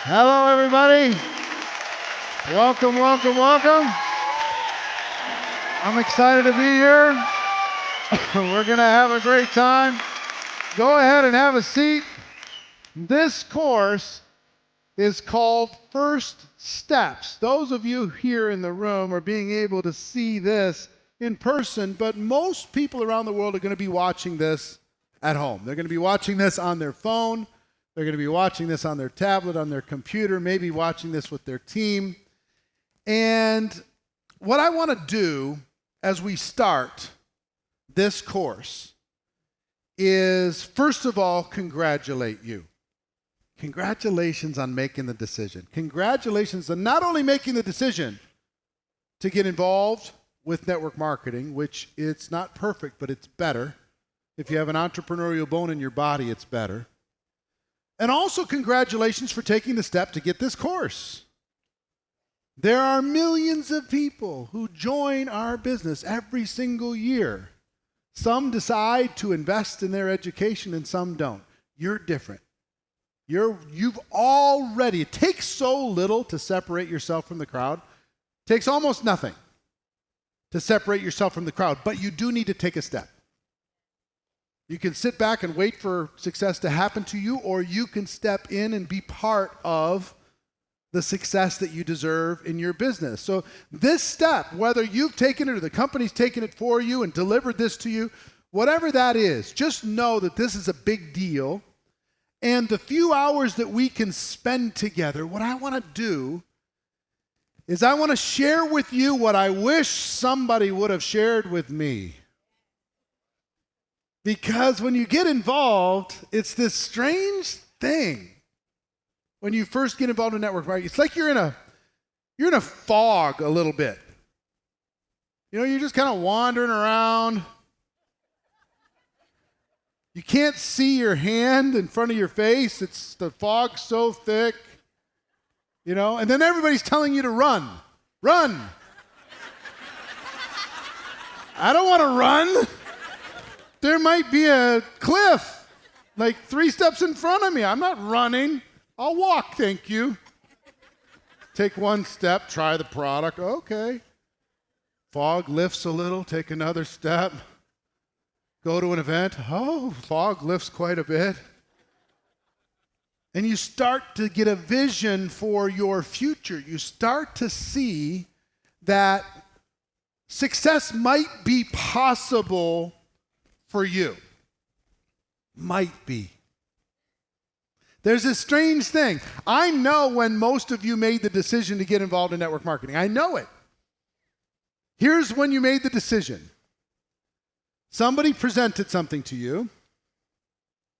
Hello, everybody. Welcome, welcome, welcome. I'm excited to be here. We're going to have a great time. Go ahead and have a seat. This course is called First Steps. Those of you here in the room are being able to see this in person, but most people around the world are going to be watching this at home. They're going to be watching this on their phone. They're going to be watching this on their tablet, on their computer, maybe watching this with their team. And what I want to do as we start this course is, first of all, congratulate you. Congratulations on making the decision. Congratulations on not only making the decision to get involved with network marketing, which it's not perfect, but it's better. If you have an entrepreneurial bone in your body, it's better. And also congratulations for taking the step to get this course. There are millions of people who join our business every single year. Some decide to invest in their education and some don't. You're different. You've already, it takes so little to separate yourself from the crowd. It takes almost nothing to separate yourself from the crowd, but you do need to take a step. You can sit back and wait for success to happen to you, or you can step in and be part of the success that you deserve in your business. So this step, whether you've taken it or the company's taken it for you and delivered this to you, whatever that is, just know that this is a big deal. And the few hours that we can spend together, what I want to do is I want to share with you what I wish somebody would have shared with me. Because when you get involved, it's this strange thing. When you first get involved in network marketing, it's like you're in a fog a little bit. You know, you're just kind of wandering around. You can't see your hand in front of your face. It's the fog's so thick. You know, and then everybody's telling you to run. Run. I don't want to run. There might be a cliff like 3 steps in front of me. I'm not running. I'll walk, thank you. Take 1 step, try the product. Okay. Fog lifts a little, take another step. Go to an event. Oh, fog lifts quite a bit. And you start to get a vision for your future. You start to see that success might be possible for you. Might be. There's this strange thing. I know when most of you made the decision to get involved in network marketing. I know it. Here's when you made the decision. Somebody presented something to you.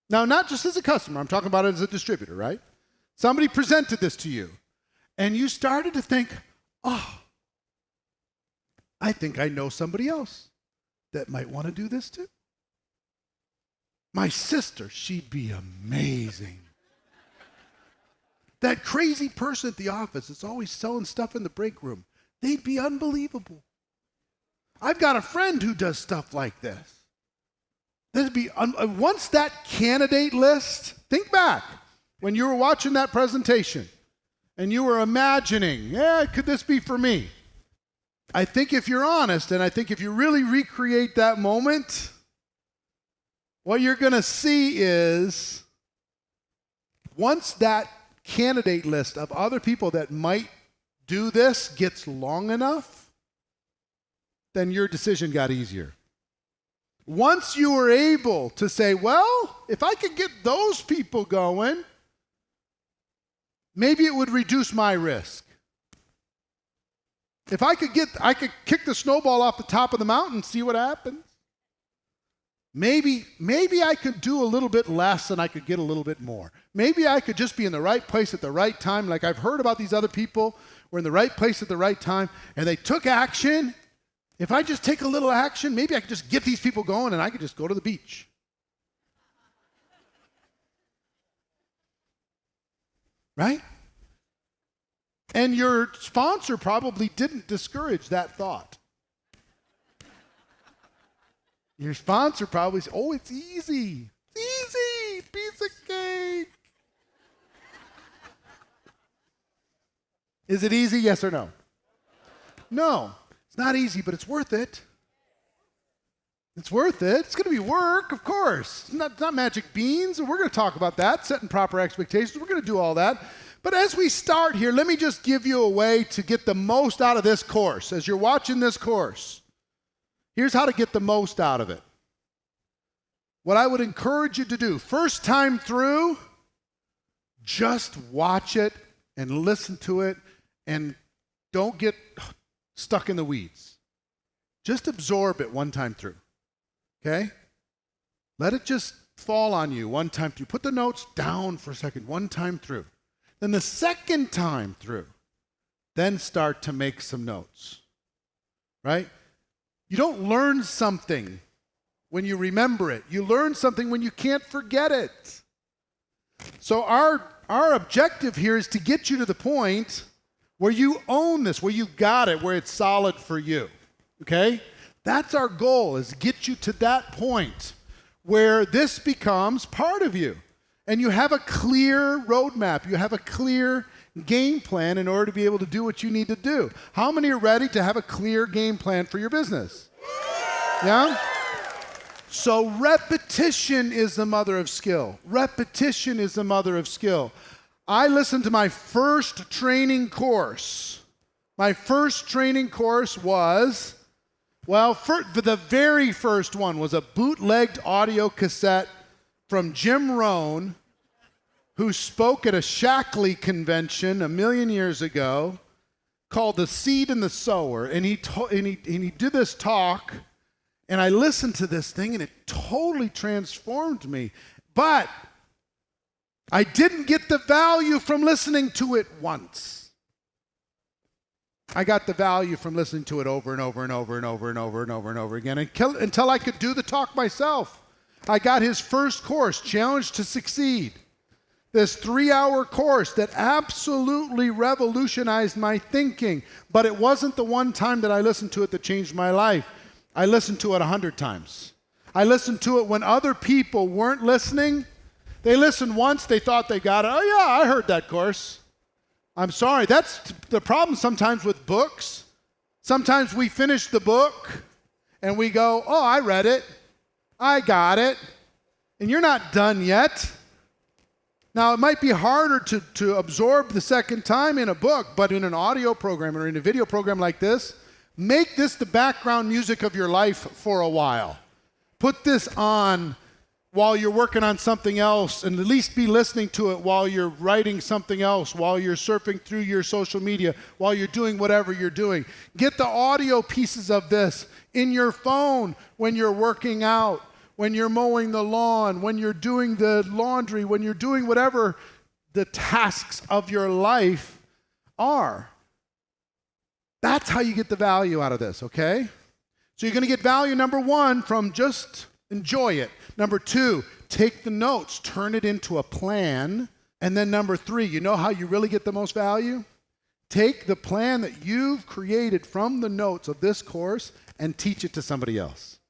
Now, not just as a customer. I'm talking about it as a distributor, right? Somebody presented this to you. And you started to think, oh, I think I know somebody else that might want to do this too. My sister, she'd be amazing. That crazy person at the office that's always selling stuff in the break room, they'd be unbelievable. I've got a friend who does stuff like this. Once that candidate list, think back when you were watching that presentation and you were imagining, could this be for me? I think if you're honest, and I think if you really recreate that moment, what you're going to see is once that candidate list of other people that might do this gets long enough, then your decision got easier. Once you were able to say, well, if I could get those people going, maybe it would reduce my risk. If I could kick the snowball off the top of the mountain, see what happens. Maybe I could do a little bit less and I could get a little bit more. Maybe I could just be in the right place at the right time. Like I've heard about these other people who were in the right place at the right time and they took action. If I just take a little action, maybe I could just get these people going and I could just go to the beach. Right? And your sponsor probably didn't discourage that thought. Your sponsor probably says, oh, it's easy. It's easy. Piece of cake. Is it easy, yes or no? No, it's not easy, but it's worth it. It's worth it. It's going to be work, of course. It's not magic beans, and we're going to talk about that, setting proper expectations. We're going to do all that. But as we start here, let me just give you a way to get the most out of this course. As you're watching this course, here's how to get the most out of it. What I would encourage you to do, first time through, just watch it and listen to it and don't get stuck in the weeds. Just absorb it one time through, okay? Let it just fall on you one time through. Put the notes down for a second, one time through. Then the second time through, then start to make some notes, right? You don't learn something when you remember it. You learn something when you can't forget it. So our objective here is to get you to the point where you own this, where you got it, where it's solid for you, okay? That's our goal, is get you to that point where this becomes part of you. And you have a clear roadmap. You have a clear game plan in order to be able to do what you need to do. How many are ready to have a clear game plan for your business? Yeah? So repetition is the mother of skill. Repetition is the mother of skill. I listened to my first training course. My first training course was, the very first one was a bootlegged audio cassette from Jim Rohn, who spoke at a Shackley convention a million years ago, called The Seed and the Sower. And he did this talk, and I listened to this thing, and it totally transformed me. But I didn't get the value from listening to it once. I got the value from listening to it over and over and over and over and over and over and over again until I could do the talk myself. I got his first course, Challenge to Succeed. This 3-hour course that absolutely revolutionized my thinking. But it wasn't the one time that I listened to it that changed my life. I listened to it 100 times. I listened to it when other people weren't listening. They listened once, they thought they got it. Oh yeah, I heard that course. I'm sorry, that's the problem sometimes with books. Sometimes we finish the book and we go, oh, I read it. I got it. And you're not done yet. Now, it might be harder to absorb the second time in a book, but in an audio program or in a video program like this, make this the background music of your life for a while. Put this on while you're working on something else, and at least be listening to it while you're writing something else, while you're surfing through your social media, while you're doing whatever you're doing. Get the audio pieces of this in your phone when you're working out, when you're mowing the lawn, when you're doing the laundry, when you're doing whatever the tasks of your life are. That's how you get the value out of this, okay? So you're going to get value, number one, from just enjoy it. Number two, take the notes, turn it into a plan. And then number three, you know how you really get the most value? Take the plan that you've created from the notes of this course and teach it to somebody else.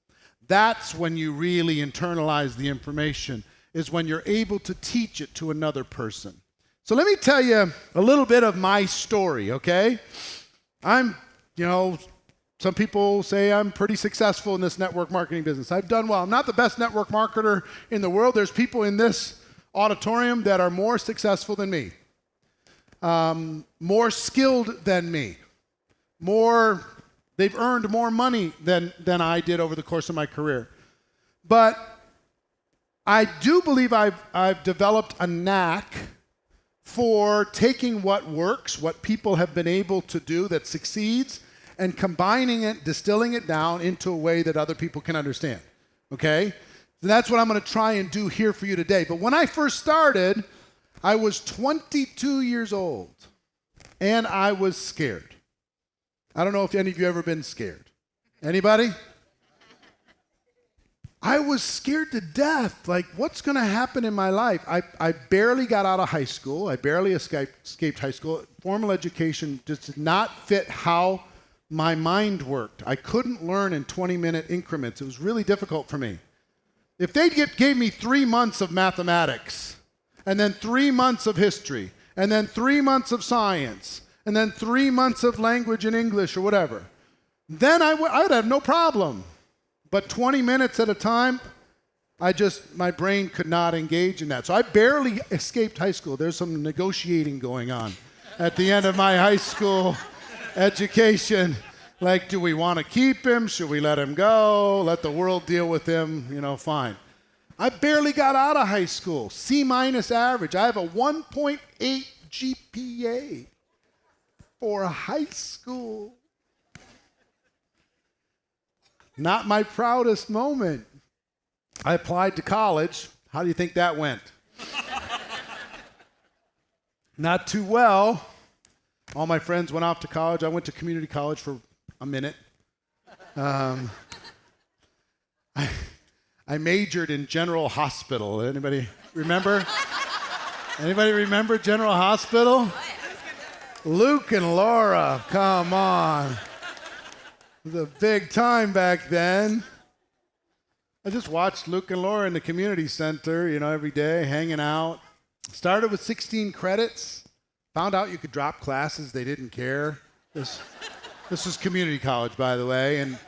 That's when you really internalize the information, is when you're able to teach it to another person. So let me tell you a little bit of my story, okay? Some people say I'm pretty successful in this network marketing business. I've done well. I'm not the best network marketer in the world. There's people in this auditorium that are more successful than me, more skilled than me, they've earned more money than I did over the course of my career. But I do believe I've developed a knack for taking what works, what people have been able to do that succeeds, and combining it, distilling it down into a way that other people can understand, okay? So that's what I'm going to try and do here for you today. But when I first started, I was 22 years old, and I was scared. I don't know if any of you ever been scared. Anybody? I was scared to death. Like, what's going to happen in my life? I barely got out of high school. I barely escaped high school. Formal education just did not fit how my mind worked. I couldn't learn in 20-minute increments. It was really difficult for me. If they gave me 3 months of mathematics, and then 3 months of history, and then 3 months of science, and then 3 months of language in English or whatever. Then I would have no problem. But 20 minutes at a time, my brain could not engage in that. So I barely escaped high school. There's some negotiating going on at the end of my high school education. Like, do we want to keep him? Should we let him go? Let the world deal with him? Fine. I barely got out of high school. C- average. I have a 1.8 GPA for high school. Not my proudest moment. I applied to college. How do you think that went? Not too well. All my friends went off to college. I went to community college for a minute. I majored in General Hospital. Anybody remember? Anybody remember General Hospital? Luke and Laura, come on. It was a big time back then. I just watched Luke and Laura in the community center, every day, hanging out. Started with 16 credits. Found out you could drop classes. They didn't care. This was community college, by the way, and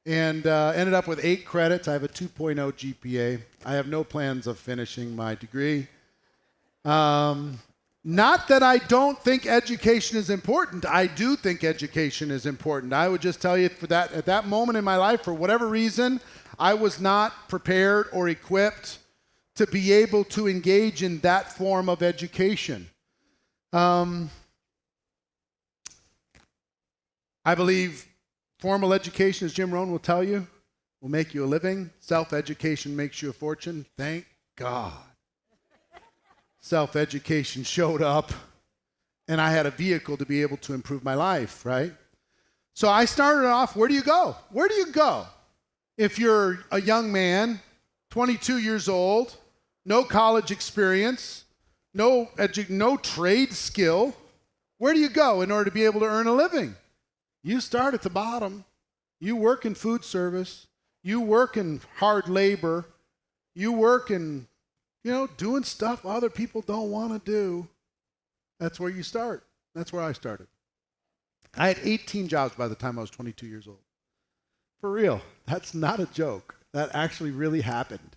ended up with 8 credits. I have a 2.0 GPA. I have no plans of finishing my degree. Not that I don't think education is important. I do think education is important. I would just tell you at that moment in my life, for whatever reason, I was not prepared or equipped to be able to engage in that form of education. I believe formal education, as Jim Rohn will tell you, will make you a living. Self-education makes you a fortune. Thank God. Self-education showed up, and I had a vehicle to be able to improve my life, right? So I started off, where do you go? Where do you go if you're a young man, 22 years old, no college experience, no trade skill? Where do you go in order to be able to earn a living? You start at the bottom. You work in food service. You work in hard labor. You work in, doing stuff other people don't want to do. That's where you start. That's where I started. I had 18 jobs by the time I was 22 years old. For real. That's not a joke. That actually really happened.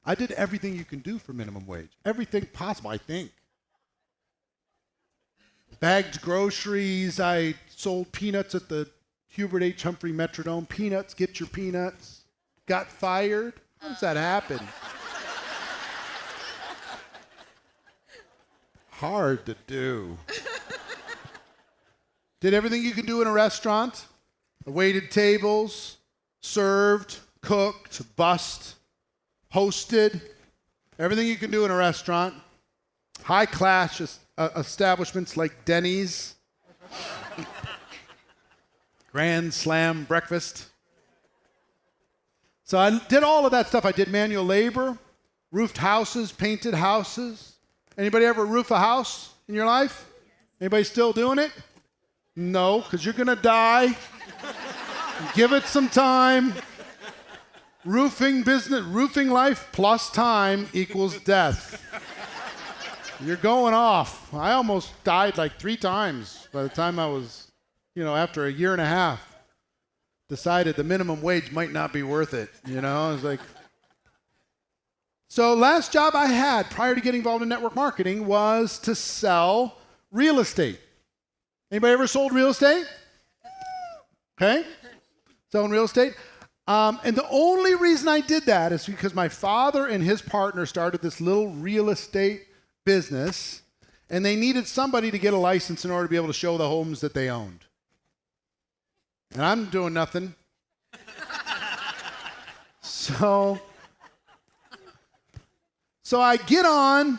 I did everything you can do for minimum wage. Everything possible, I think. Bagged groceries. I sold peanuts at the Hubert H. Humphrey Metrodome. Peanuts, get your peanuts. Got fired. How does that happen? Hard to do. Did everything you can do in a restaurant. I waited tables, served, cooked, bussed, hosted. Everything you can do in a restaurant. High class establishments like Denny's. Grand Slam breakfast. So I did all of that stuff. I did manual labor, roofed houses, painted houses. Anybody ever roof a house in your life? Anybody still doing it? No, because you're going to die. Give it some time. Roofing life plus time equals death. You're going off. I almost died like 3 times by the time I was, after a year and a half, decided the minimum wage might not be worth it. I was like, so last job I had prior to getting involved in network marketing was to sell real estate. Anybody ever sold real estate? Okay. Selling real estate. And the only reason I did that is because my father and his partner started this little real estate business, and they needed somebody to get a license in order to be able to show the homes that they owned. And I'm doing nothing. So I get on,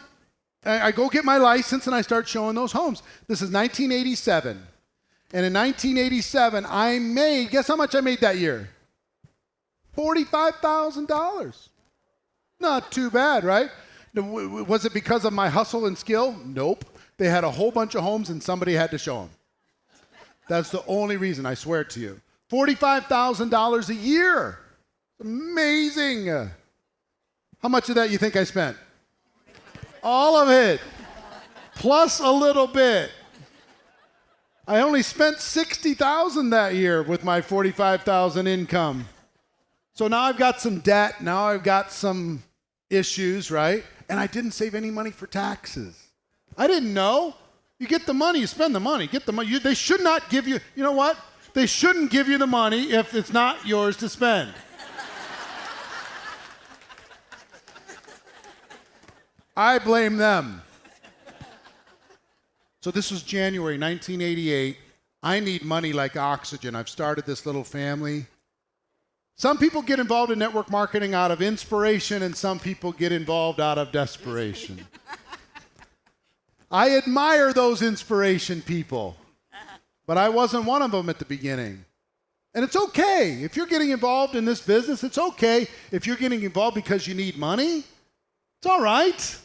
I go get my license, and I start showing those homes. This is 1987. And in 1987, I made, guess how much I made that year? $45,000. Not too bad, right? Was it because of my hustle and skill? Nope. They had a whole bunch of homes, and somebody had to show them. That's the only reason, I swear to you. $45,000 a year. Amazing. How much of that you think I spent? All of it. Plus a little bit. I only spent $60,000 that year with my $45,000 income. So now I've got some debt. Now I've got some issues, right? And I didn't save any money for taxes. I didn't know. You get the money, you spend the money. Get the money. They should not give you, you know what? They shouldn't give you the money if it's not yours to spend. I blame them. So this was January 1988. I need money like oxygen. I've started this little family. Some people get involved in network marketing out of inspiration, and some people get involved out of desperation. I admire those inspiration people, but I wasn't one of them at the beginning. And it's okay. If you're getting involved in this business, it's okay. If you're getting involved because you need money, it's all right.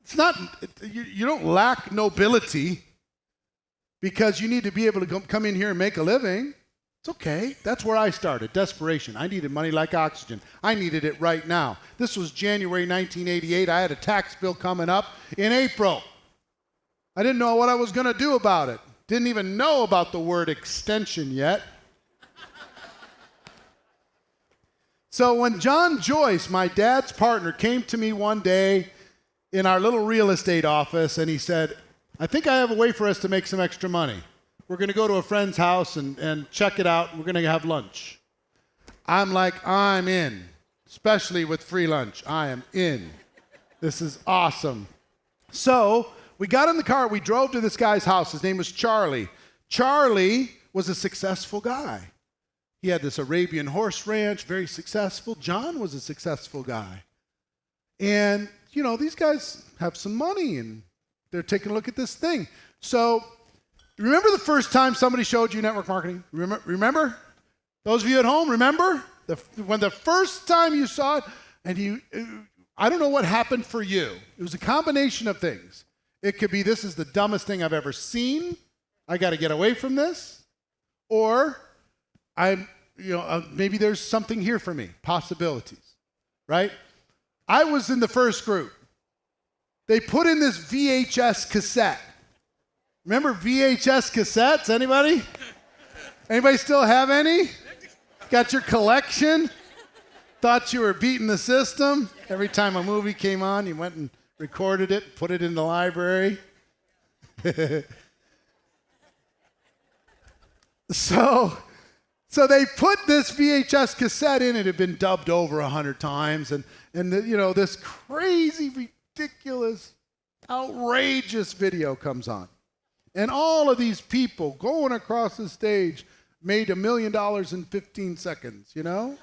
It's not, you don't lack nobility because you need to be able to come in here and make a living. It's okay. That's where I started, desperation. I needed money like oxygen. I needed it right now. This was January 1988. I had a tax bill coming up in April. I didn't know what I was going to do about it. Didn't even know about the word extension yet. So when John Joyce, my dad's partner, came to me one day in our little real estate office, and he said, I think I have a way for us to make some extra money. We're going to go to a friend's house and check it out. We're going to have lunch. I'm like, I'm in, especially with free lunch. I am in. This is awesome. So we got in the car. We drove to this guy's house. His name was Charlie. Charlie was a successful guy. He had this Arabian horse ranch, very successful. John was a successful guy. And, you know, these guys have some money, and they're taking a look at this thing. So remember the first time somebody showed you network marketing? Remember? Those of you at home, remember? When the first time you saw it, and I don't know what happened for you. It was a combination of things. It could be, this is the dumbest thing I've ever seen. I got to get away from this. Or maybe there's something here for me, possibilities, right? I was in the first group. They put in this VHS cassette. Remember VHS cassettes? Anybody? Anybody still have any? Got your collection? Thought you were beating the system? Every time a movie came on, you went and recorded it, put it in the library. So they put this VHS cassette in. It had been dubbed over 100 times, and this crazy, ridiculous, outrageous video comes on. And all of these people going across the stage made $1 million in 15 seconds, you know?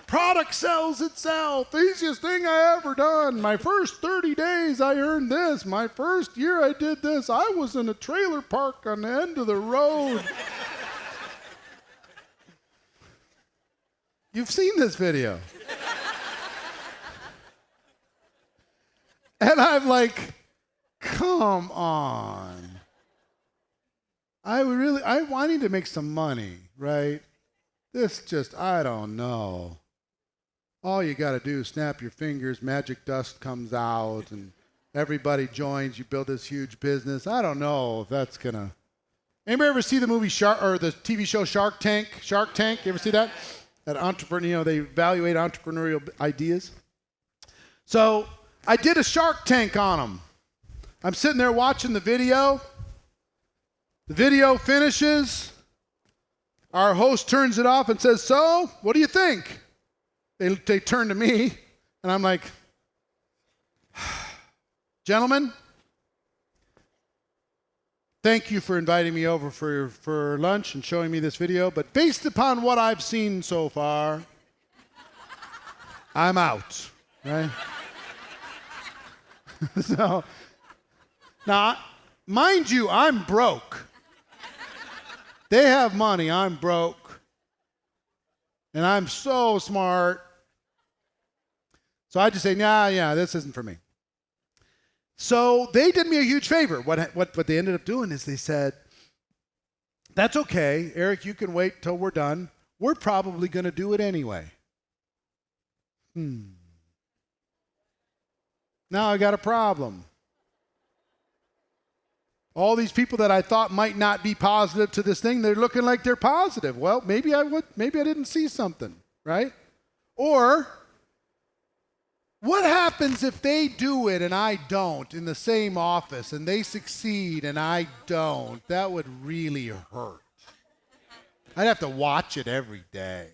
Product sells itself. Easiest thing I ever done. My first 30 days I earned this. My first year I did this. I was in a trailer park on the end of the road. You've seen this video. And I'm like, come on. I need to make some money, right? I don't know. All you got to do is snap your fingers, magic dust comes out, and everybody joins. You build this huge business. I don't know if that's going to... Anybody ever see the movie the TV show Shark Tank? Shark Tank, you ever see that? That entrepreneur, they evaluate entrepreneurial ideas. So I did a Shark Tank on them. I'm sitting there watching the video. The video finishes. Our host turns it off and says, so, what do you think? They turn to me, and I'm like, gentlemen, thank you for inviting me over for lunch and showing me this video, but based upon what I've seen so far, I'm out, right? So, now, mind you, I'm broke. They have money, I'm broke. And I'm so smart. So I just say, yeah, this isn't for me. So they did me a huge favor. What they ended up doing is they said, that's okay, Eric, you can wait till we're done. We're probably going to do it anyway. Now I got a problem. All these people that I thought might not be positive to this thing, they're looking like they're positive. Well, maybe I didn't see something, right? Or what happens if they do it and I don't in the same office and they succeed and I don't? That would really hurt. I'd have to watch it every day.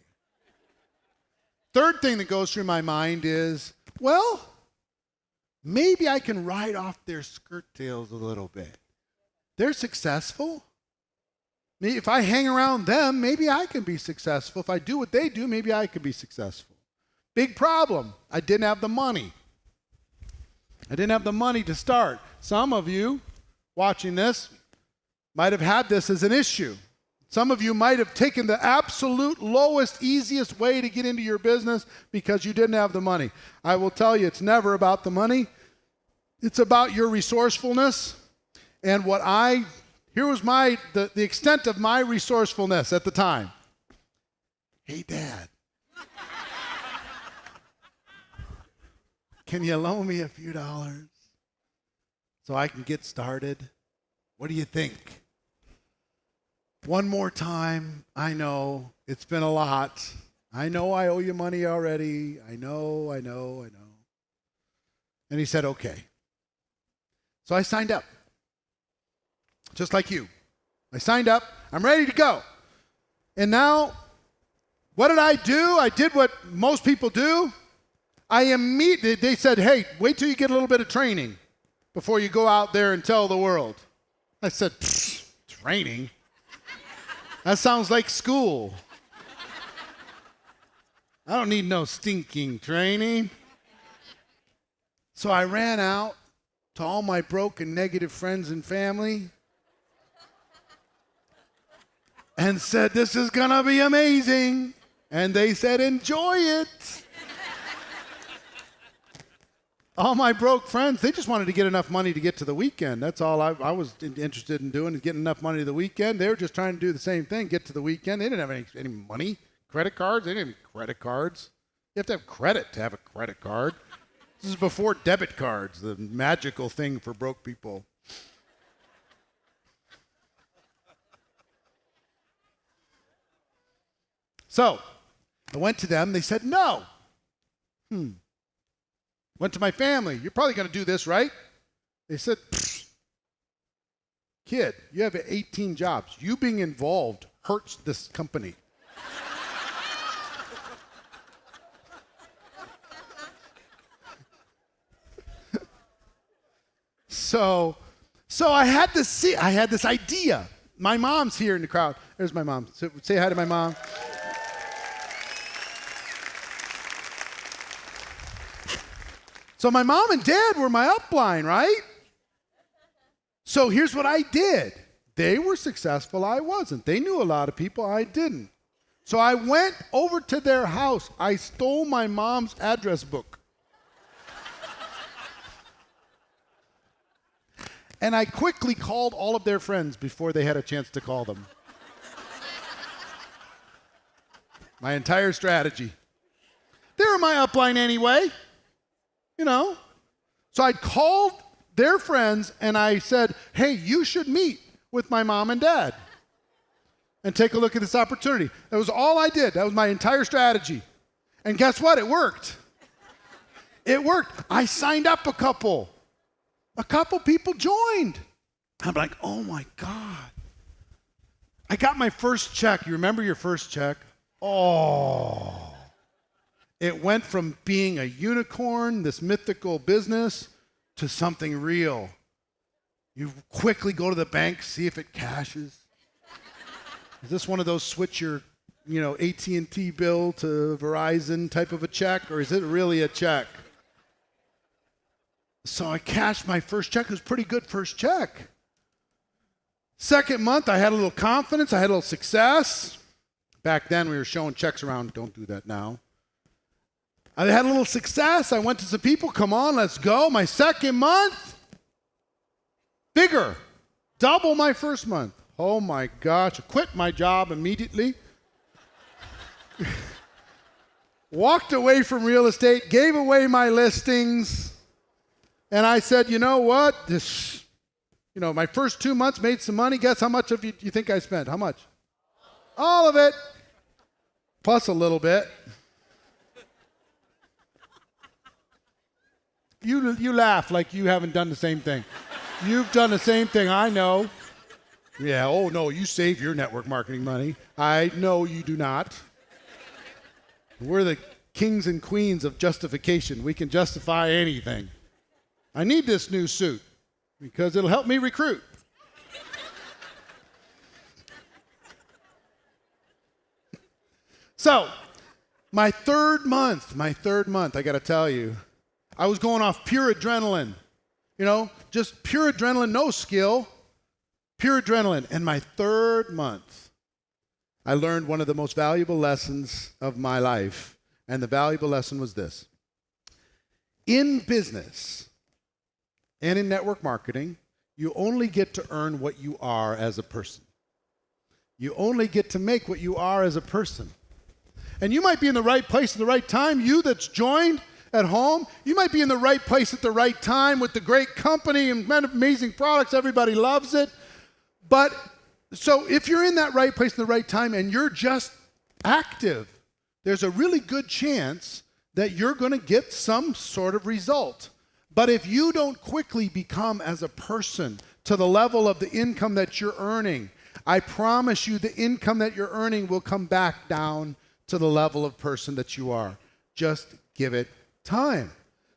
Third thing that goes through my mind is, well, maybe I can ride off their skirt tails a little bit. They're successful. Maybe if I hang around them, maybe I can be successful. If I do what they do, maybe I can be successful. Big problem. I didn't have the money. I didn't have the money to start. Some of you watching this might have had this as an issue. Some of you might have taken the absolute lowest, easiest way to get into your business because you didn't have the money. I will tell you, it's never about the money. It's about your resourcefulness. And here was the extent of my resourcefulness at the time. Hey, Dad, can you loan me a few dollars so I can get started? What do you think? One more time. I know it's been a lot. I know I owe you money already. I know. And he said, okay. So I signed up. Just like you. I signed up. I'm ready to go. And now, what did I do? I did what most people do. They said, hey, wait till you get a little bit of training before you go out there and tell the world. I said, training? That sounds like school. I don't need no stinking training. So I ran out to all my broke and negative friends and family and said, this is going to be amazing. And they said, enjoy it. All my broke friends, they just wanted to get enough money to get to the weekend. That's all I was interested in doing, is getting enough money to the weekend. They were just trying to do the same thing, get to the weekend. They didn't have any money. Credit cards, they didn't have credit cards. You have to have credit to have a credit card. This is before debit cards, the magical thing for broke people. So I went to them. They said, no. Went to my family. You're probably going to do this, right? They said, kid, you have 18 jobs. You being involved hurts this company. So I had this idea. My mom's here in the crowd. There's my mom. Say hi to my mom. So my mom and dad were my upline, right? So here's what I did. They were successful, I wasn't. They knew a lot of people, I didn't. So I went over to their house. I stole my mom's address book. And I quickly called all of their friends before they had a chance to call them. My entire strategy. They were my upline anyway. You know, so I called their friends and I said, hey, you should meet with my mom and dad and take a look at this opportunity. That was all I did. That was my entire strategy. And guess what? It worked. It worked. I signed up a couple. A couple people joined. I'm like, oh my God. I got my first check. You remember your first check? Oh. It went from being a unicorn, this mythical business, to something real. You quickly go to the bank, see if it cashes. Is this one of those switch your, AT&T bill to Verizon type of a check, or is it really a check? So I cashed my first check. It was a pretty good first check. Second month, I had a little confidence. I had a little success. Back then, we were showing checks around. Don't do that now. I had a little success. I went to some people. Come on, let's go. My second month, bigger. Double my first month. Oh my gosh. I quit my job immediately. Walked away from real estate, gave away my listings. And I said, you know what? My first 2 months made some money. Guess how much of you think I spent? How much? All of it. Plus a little bit. You laugh like you haven't done the same thing. You've done the same thing, I know. Yeah, oh no, you save your network marketing money. I know you do not. We're the kings and queens of justification. We can justify anything. I need this new suit because it'll help me recruit. So, my third month, I got to tell you, I was going off pure adrenaline. Just pure adrenaline, no skill, pure adrenaline. And my third month, I learned one of the most valuable lessons of my life. And the valuable lesson was this. In business and in network marketing, you only get to earn what you are as a person. You only get to make what you are as a person. And you might be in the right place at the right time. You that's joined at home, you might be in the right place at the right time with the great company and amazing products. Everybody loves it. But so if you're in that right place at the right time and you're just active, there's a really good chance that you're going to get some sort of result. But if you don't quickly become as a person to the level of the income that you're earning, I promise you the income that you're earning will come back down to the level of person that you are. Just give it time.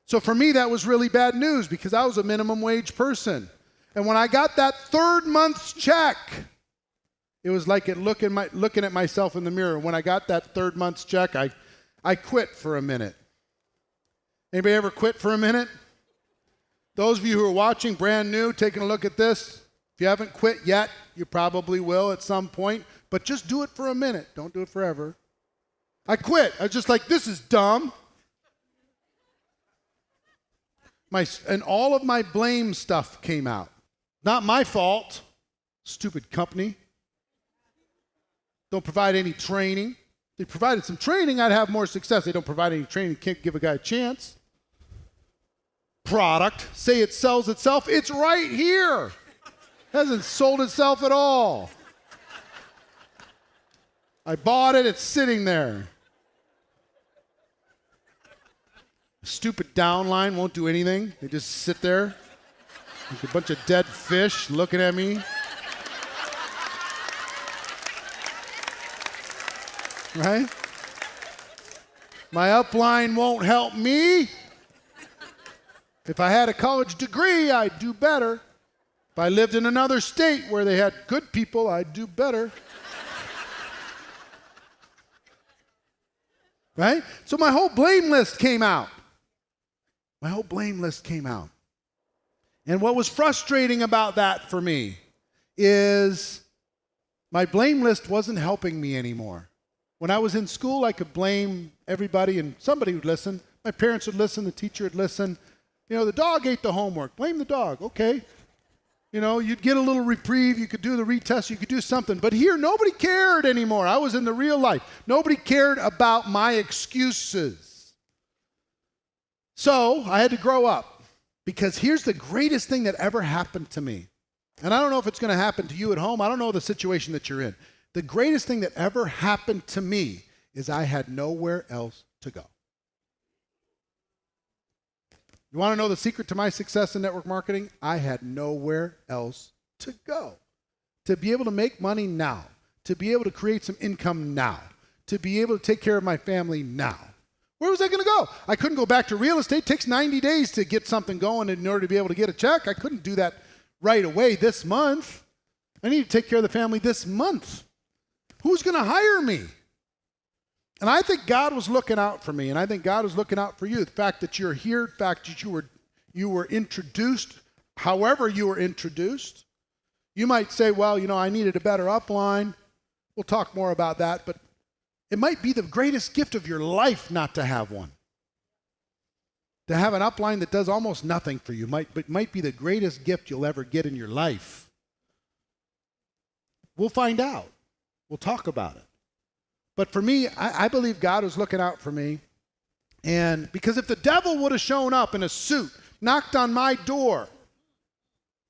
So for me, that was really bad news because I was a minimum wage person. And when I got that third month's check, it was like looking at myself in the mirror. When I got that third month's check, I quit for a minute. Anybody ever quit for a minute? Those of you who are watching brand new, taking a look at this, if you haven't quit yet, you probably will at some point, but just do it for a minute. Don't do it forever. I quit. I was just like, this is dumb. And all of my blame stuff came out. Not my fault. Stupid company. Don't provide any training. If they provided some training, I'd have more success. They don't provide any training, can't give a guy a chance. Product, say it sells itself. It's right here. Hasn't sold itself at all. I bought it, it's sitting there. Stupid downline won't do anything. They just sit there like a bunch of dead fish looking at me. Right? My upline won't help me. If I had a college degree, I'd do better. If I lived in another state where they had good people, I'd do better. Right? So my whole blame list came out. And what was frustrating about that for me is my blame list wasn't helping me anymore. When I was in school, I could blame everybody and somebody would listen. My parents would listen, the teacher would listen. The dog ate the homework. Blame the dog. Okay. You'd get a little reprieve. You could do the retest. You could do something. But here, nobody cared anymore. I was in the real life. Nobody cared about my excuses. So I had to grow up because here's the greatest thing that ever happened to me. And I don't know if it's going to happen to you at home. I don't know the situation that you're in. The greatest thing that ever happened to me is I had nowhere else to go. You want to know the secret to my success in network marketing? I had nowhere else to go. To be able to make money now, to be able to create some income now, to be able to take care of my family now. Where was I going to go? I couldn't go back to real estate. It takes 90 days to get something going in order to be able to get a check. I couldn't do that right away this month. I need to take care of the family this month. Who's going to hire me? And I think God was looking out for me, and I think God was looking out for you. The fact that you're here, the fact that you were introduced, however you were introduced. You might say, well, I needed a better upline. We'll talk more about that, but it might be the greatest gift of your life not to have one. To have an upline that does almost nothing for you might be the greatest gift you'll ever get in your life. We'll find out. We'll talk about it. But for me, I believe God was looking out for me. And because if the devil would have shown up in a suit, knocked on my door,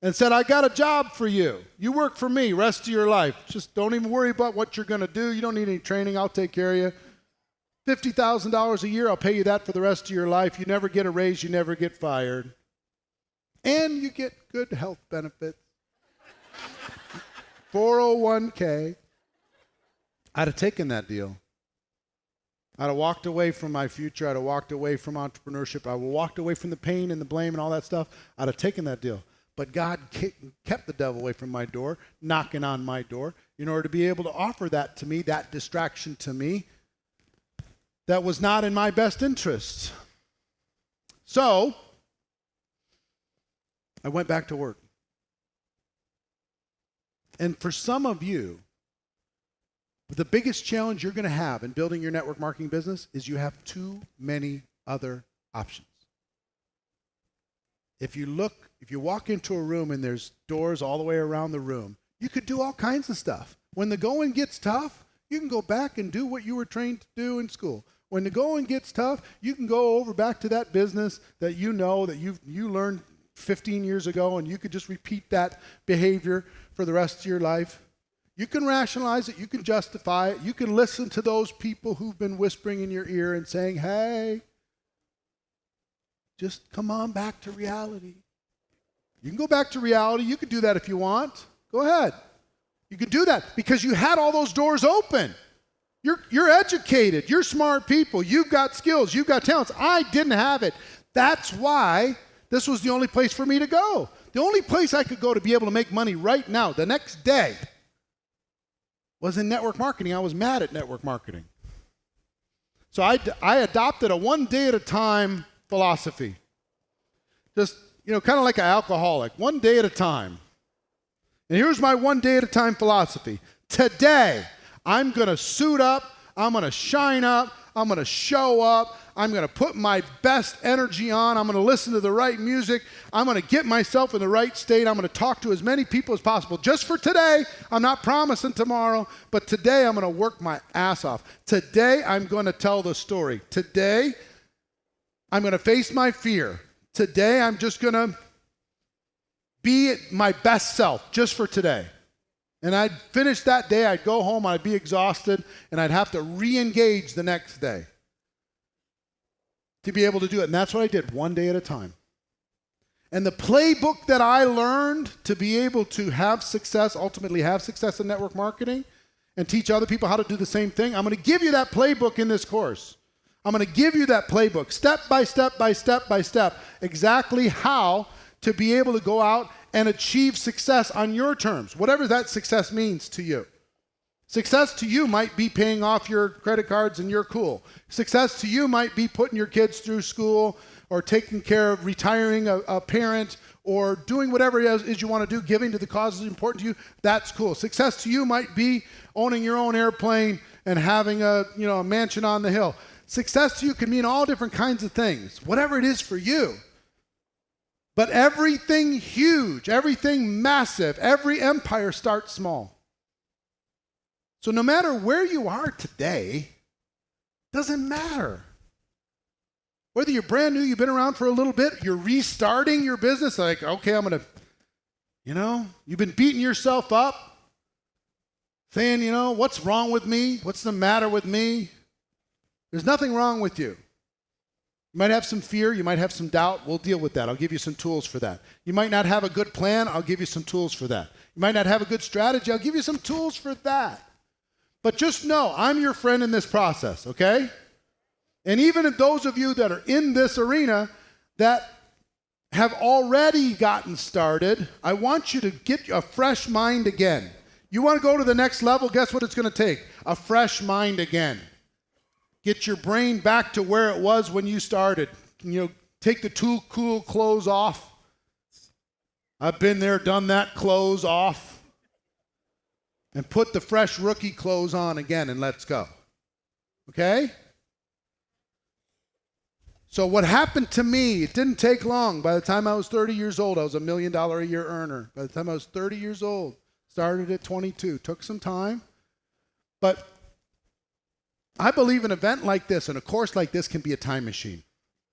and said, I got a job for you. You work for me rest of your life. Just don't even worry about what you're going to do. You don't need any training. I'll take care of you. $50,000 a year, I'll pay you that for the rest of your life. You never get a raise. You never get fired. And you get good health benefits. 401k. I'd have taken that deal. I'd have walked away from my future. I'd have walked away from entrepreneurship. I would have walked away from the pain and the blame and all that stuff. I'd have taken that deal. But God kept the devil away from my door, knocking on my door, in order to be able to offer that to me, that distraction to me, that was not in my best interests. So, I went back to work. And for some of you, the biggest challenge you're going to have in building your network marketing business is you have too many other options. If you walk into a room and there's doors all the way around the room, you could do all kinds of stuff. When the going gets tough, you can go back and do what you were trained to do in school. When the going gets tough, you can go over back to that business that you know that you learned 15 years ago, and you could just repeat that behavior for the rest of your life. You can rationalize it. You can justify it. You can listen to those people who've been whispering in your ear and saying, hey, just come on back to reality. You can go back to reality. You can do that if you want. Go ahead. You can do that because you had all those doors open. You're educated. You're smart people. You've got skills. You've got talents. I didn't have it. That's why this was the only place for me to go. The only place I could go to be able to make money right now, the next day, was in network marketing. I was mad at network marketing. So I adopted a one day at a time philosophy. Just, kind of like an alcoholic, one day at a time. And here's my one day at a time philosophy. Today, I'm going to suit up. I'm going to shine up. I'm going to show up. I'm going to put my best energy on. I'm going to listen to the right music. I'm going to get myself in the right state. I'm going to talk to as many people as possible. Just for today, I'm not promising tomorrow, but today I'm going to work my ass off. Today, I'm going to tell the story. Today, I'm going to face my fear. Today, I'm just going to be my best self just for today. And I'd finish that day, I'd go home, I'd be exhausted, and I'd have to re-engage the next day to be able to do it. And that's what I did, one day at a time. And the playbook that I learned to be able to have success, ultimately have success in network marketing, and teach other people how to do the same thing, I'm going to give you that playbook in this course. I'm going to give you that playbook, step by step by step by step, exactly how to be able to go out and achieve success on your terms, whatever that success means to you. Success to you might be paying off your credit cards and you're cool. Success to you might be putting your kids through school or taking care of retiring a parent or doing whatever it is you want to do, giving to the causes important to you. That's cool. Success to you might be owning your own airplane and having a mansion on the hill. Success to you can mean all different kinds of things, whatever it is for you. But everything huge, everything massive, every empire starts small. So no matter where you are today, doesn't matter. Whether you're brand new, you've been around for a little bit, you're restarting your business, like, okay, I'm going to, you've been beating yourself up, saying, what's wrong with me? What's the matter with me? There's nothing wrong with you. You might have some fear. You might have some doubt. We'll deal with that. I'll give you some tools for that. You might not have a good plan. I'll give you some tools for that. You might not have a good strategy. I'll give you some tools for that. But just know, I'm your friend in this process, okay? And even if those of you that are in this arena that have already gotten started, I want you to get a fresh mind again. You want to go to the next level? Guess what it's going to take? A fresh mind again. Get your brain back to where it was when you started. Take the too cool clothes off. I've been there, done that, clothes off. And put the fresh rookie clothes on again and let's go. Okay? So what happened to me, it didn't take long. By the time I was 30 years old, I was $1 million a year earner. By the time I was 30 years old, started at 22. Took some time. But I believe an event like this and a course like this can be a time machine.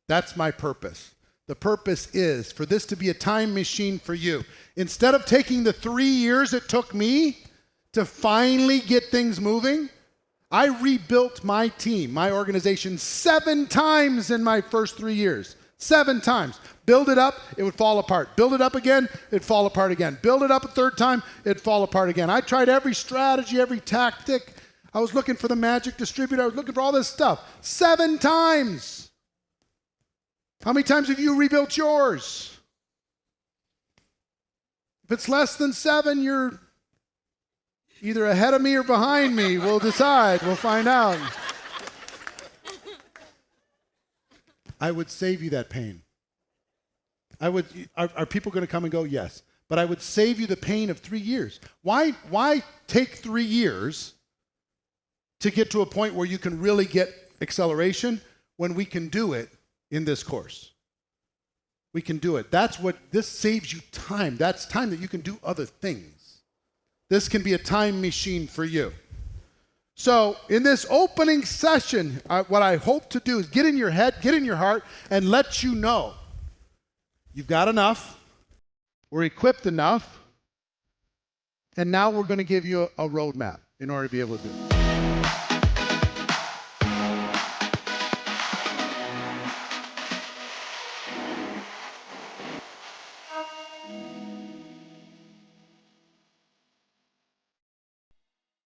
That's my purpose. The purpose is for this to be a time machine for you. Instead of taking the 3 years it took me to finally get things moving, I rebuilt my team, my organization 7 times in my first 3 years. 7 times. Build it up, it would fall apart. Build it up again, it'd fall apart again. Build it up a 3rd time, it'd fall apart again. I tried every strategy, every tactic. I was looking for the magic distributor. I was looking for all this stuff. 7 times. How many times have you rebuilt yours? If it's less than 7, you're either ahead of me or behind me. We'll decide. We'll find out. I would save you that pain. Are people going to come and go? Yes. But I would save you the pain of 3 years. Why take 3 years to get to a point where you can really get acceleration when we can do it in this course? We can do it. This saves you time. That's time that you can do other things. This can be a time machine for you. So in this opening session, what I hope to do is get in your head, get in your heart, and let you know you've got enough, we're equipped enough, and now we're going to give you a roadmap in order to be able to do it.